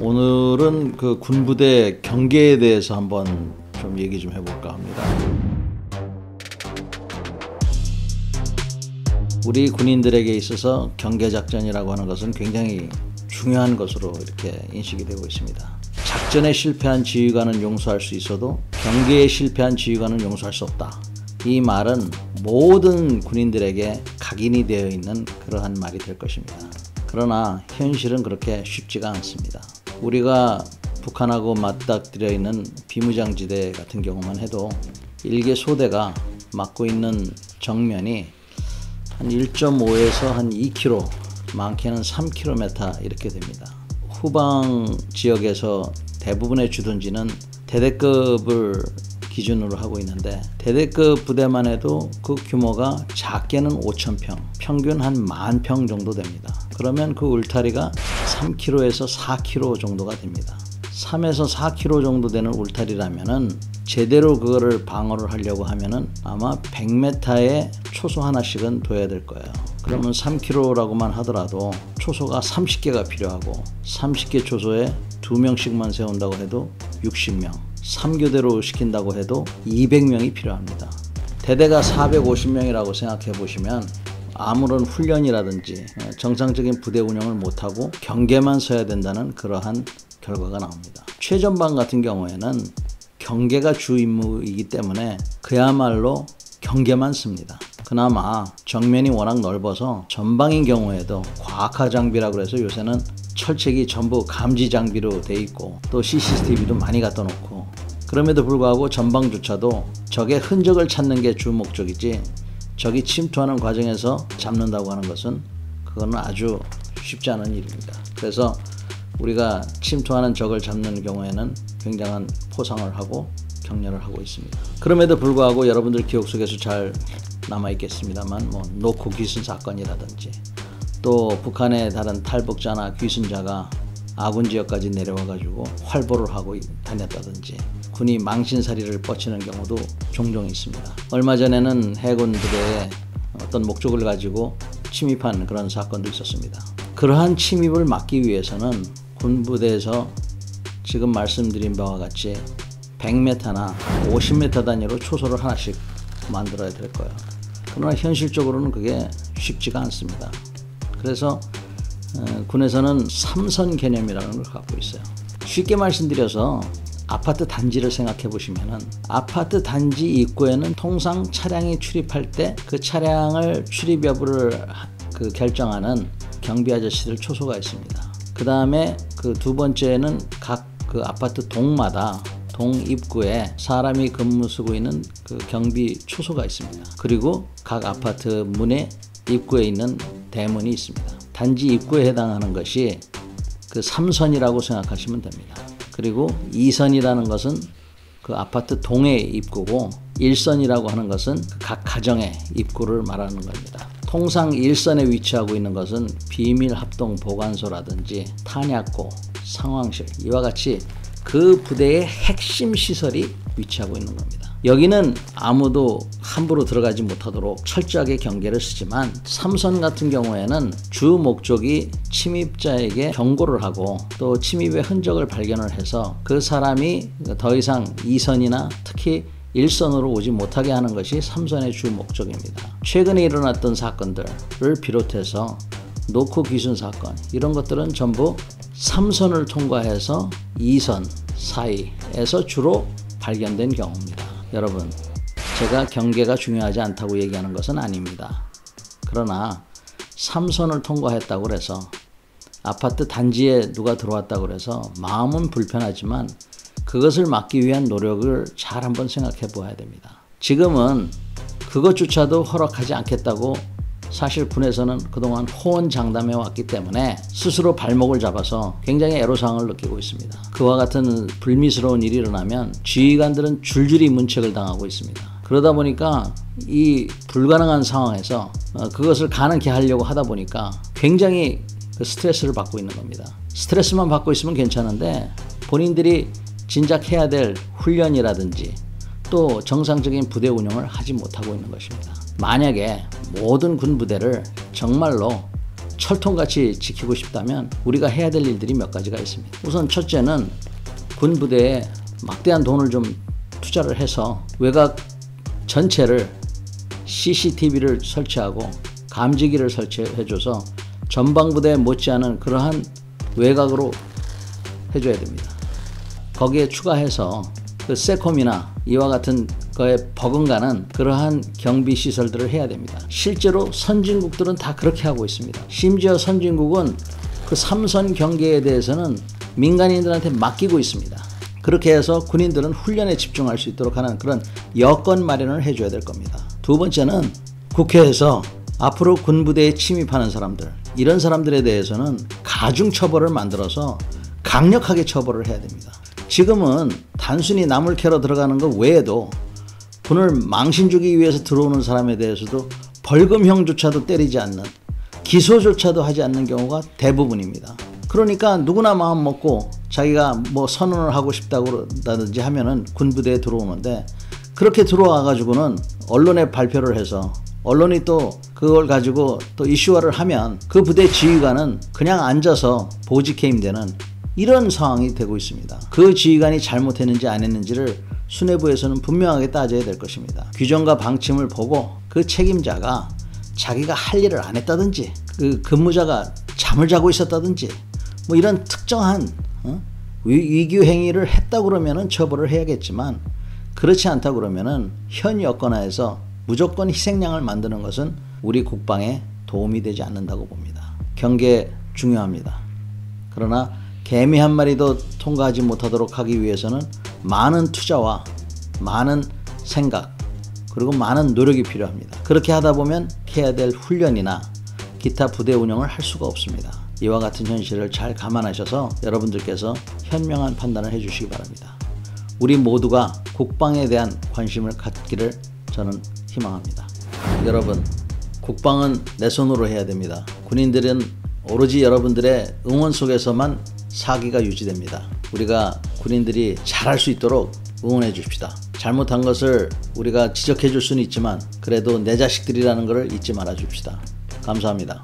오늘은 그 군부대 경계에 대해서 한번 좀 얘기 좀 해볼까 합니다. 우리 군인들에게 있어서 경계작전이라고 하는 것은 굉장히 중요한 것으로 이렇게 인식이 되고 있습니다. 작전에 실패한 지휘관은 용서할 수 있어도 경계에 실패한 지휘관은 용서할 수 없다. 이 말은 모든 군인들에게 각인이 되어 있는 그러한 말이 될 것입니다. 그러나 현실은 그렇게 쉽지가 않습니다. 우리가 북한하고 맞닥뜨려 있는 비무장지대 같은 경우만 해도 일개 소대가 맡고 있는 정면이 한 1.5에서 한 2km, 많게는 3km 이렇게 됩니다. 후방 지역에서 대부분의 주둔지는 대대급을 기준으로 하고 있는데 대대급 부대만 해도 그 규모가 작게는 5,000평, 평균 한 10,000평 정도 됩니다. 그러면 그 울타리가 3km에서 4km 정도가 됩니다. 3에서 4km 정도 되는 울타리라면은 제대로 그거를 방어를 하려고 하면은 아마 100m에 초소 하나씩은 둬야 될 거예요. 그러면 3km라고만 하더라도 초소가 30개가 필요하고 30개 초소에 2명씩만 세운다고 해도 60명, 3교대로 시킨다고 해도 200명이 필요합니다. 대대가 450명이라고 생각해 보시면 아무런 훈련이라든지 정상적인 부대 운영을 못하고 경계만 서야 된다는 그러한 결과가 나옵니다. 최전방 같은 경우에는 경계가 주 임무이기 때문에 그야말로 경계만 씁니다. 그나마 정면이 워낙 넓어서 전방인 경우에도 과학화 장비라고 해서 요새는 철책이 전부 감지 장비로 돼 있고 또 CCTV도 많이 갖다 놓고 그럼에도 불구하고 전방조차도 적의 흔적을 찾는 게 주 목적이지 적이 침투하는 과정에서 잡는다고 하는 것은 그거는 아주 쉽지 않은 일입니다. 그래서 우리가 침투하는 적을 잡는 경우에는 굉장한 포상을 하고 격려를 하고 있습니다. 그럼에도 불구하고 여러분들 기억 속에서 잘 남아있겠습니다만 노크 귀순 사건이라든지 또 북한의 다른 탈북자나 귀순자가 아군 지역까지 내려와가지고 활보를 하고 다녔다든지 군이 망신살이를 뻗치는 경우도 종종 있습니다. 얼마 전에는 해군 부대에 어떤 목적을 가지고 침입한 그런 사건도 있었습니다. 그러한 침입을 막기 위해서는 군부대에서 지금 말씀드린 바와 같이 100m나 50m 단위로 초소를 하나씩 만들어야 될 거예요. 그러나 현실적으로는 그게 쉽지가 않습니다. 그래서 군에서는 3선 개념이라는 걸 갖고 있어요. 쉽게 말씀드려서 아파트 단지를 생각해 보시면은 아파트 단지 입구에는 통상 차량이 출입할 때 그 차량을 출입 여부를 결정하는 경비 아저씨들 초소가 있습니다. 그 다음에 그 두 번째는 각 그 아파트 동마다 동 입구에 사람이 근무 쓰고 있는 그 경비 초소가 있습니다. 그리고 각 아파트 문의 입구에 있는 대문이 있습니다. 단지 입구에 해당하는 것이 그 3선이라고 생각하시면 됩니다. 그리고 2선이라는 것은 그 아파트 동의 입구고 1선이라고 하는 것은 각 가정의 입구를 말하는 겁니다. 통상 1선에 위치하고 있는 것은 비밀 합동 보관소라든지 탄약고, 상황실 이와 같이 그 부대의 핵심 시설이 위치하고 있는 겁니다. 여기는 아무도 함부로 들어가지 못하도록 철저하게 경계를 쓰지만 3선 같은 경우에는 주 목적이 침입자에게 경고를 하고 또 침입의 흔적을 발견을 해서 그 사람이 더 이상 2선이나 특히 1선으로 오지 못하게 하는 것이 3선의 주 목적입니다. 최근에 일어났던 사건들을 비롯해서 노크 귀순 사건 이런 것들은 전부 3선을 통과해서 2선 사이에서 주로 발견된 경우입니다. 여러분, 제가 경계가 중요하지 않다고 얘기하는 것은 아닙니다. 그러나 3선을 통과했다고 해서 아파트 단지에 누가 들어왔다고 해서 마음은 불편하지만 그것을 막기 위한 노력을 잘 한번 생각해 보아야 됩니다. 지금은 그것조차도 허락하지 않겠다고 사실 군에서는 그동안 호언장담해 왔기 때문에 스스로 발목을 잡아서 굉장히 애로사항을 느끼고 있습니다. 그와 같은 불미스러운 일이 일어나면 지휘관들은 줄줄이 문책을 당하고 있습니다. 그러다 보니까 이 불가능한 상황에서 그것을 가능케 하려고 하다 보니까 굉장히 스트레스를 받고 있는 겁니다. 스트레스만 받고 있으면 괜찮은데 본인들이 진작 해야 될 훈련이라든지 또 정상적인 부대 운영을 하지 못하고 있는 것입니다. 만약에 모든 군부대를 정말로 철통같이 지키고 싶다면 우리가 해야 될 일들이 몇 가지가 있습니다. 우선 첫째는 군 부대에 막대한 돈을 좀 투자를 해서 외곽 전체를 CCTV를 설치하고 감지기를 설치해줘서 전방부대 못지않은 그러한 외곽으로 해줘야 됩니다. 거기에 추가해서 그 세콤이나 이와 같은 거에 버금가는 그러한 경비 시설들을 해야 됩니다. 실제로 선진국들은 다 그렇게 하고 있습니다. 심지어 선진국은 그 삼선 경계에 대해서는 민간인들한테 맡기고 있습니다. 그렇게 해서 군인들은 훈련에 집중할 수 있도록 하는 그런 여건 마련을 해줘야 될 겁니다. 두 번째는 국회에서 앞으로 군부대에 침입하는 사람들, 이런 사람들에 대해서는 가중처벌을 만들어서 강력하게 처벌을 해야 됩니다. 지금은 단순히 나물 캐러 들어가는 것 외에도 군을 망신 주기 위해서 들어오는 사람에 대해서도 벌금형조차도 때리지 않는, 기소조차도 하지 않는 경우가 대부분입니다. 그러니까 누구나 마음 먹고 자기가 뭐 선언을 하고 싶다고 그런다든지 하면은 군부대에 들어오는데, 그렇게 들어와 가지고는 언론에 발표를 해서 언론이 또 그걸 가지고 또 이슈화를 하면 그 부대 지휘관은 그냥 앉아서 보직해임되는 이런 상황이 되고 있습니다. 그 지휘관이 잘못했는지 안 했는지를 수뇌부에서는 분명하게 따져야 될 것입니다. 규정과 방침을 보고 그 책임자가 자기가 할 일을 안 했다든지, 그 근무자가 잠을 자고 있었다든지, 뭐 이런 특정한 위규 행위를 했다 그러면은 처벌을 해야겠지만, 그렇지 않다 그러면은 현 여건하에서 무조건 희생양을 만드는 것은 우리 국방에 도움이 되지 않는다고 봅니다. 경계 중요합니다. 그러나 개미 한 마리도 통과하지 못하도록 하기 위해서는 많은 투자와 많은 생각, 그리고 많은 노력이 필요합니다. 그렇게 하다 보면 해야 될 훈련이나 기타 부대 운영을 할 수가 없습니다. 이와 같은 현실을 잘 감안하셔서 여러분들께서 현명한 판단을 해주시기 바랍니다. 우리 모두가 국방에 대한 관심을 갖기를 저는 희망합니다. 여러분, 국방은 내 손으로 해야 됩니다. 군인들은 오로지 여러분들의 응원 속에서만 사기가 유지됩니다. 우리가 군인들이 잘할 수 있도록 응원해 줍시다. 잘못한 것을 우리가 지적해 줄 수는 있지만 그래도 내 자식들이라는 것을 잊지 말아 줍시다. 감사합니다.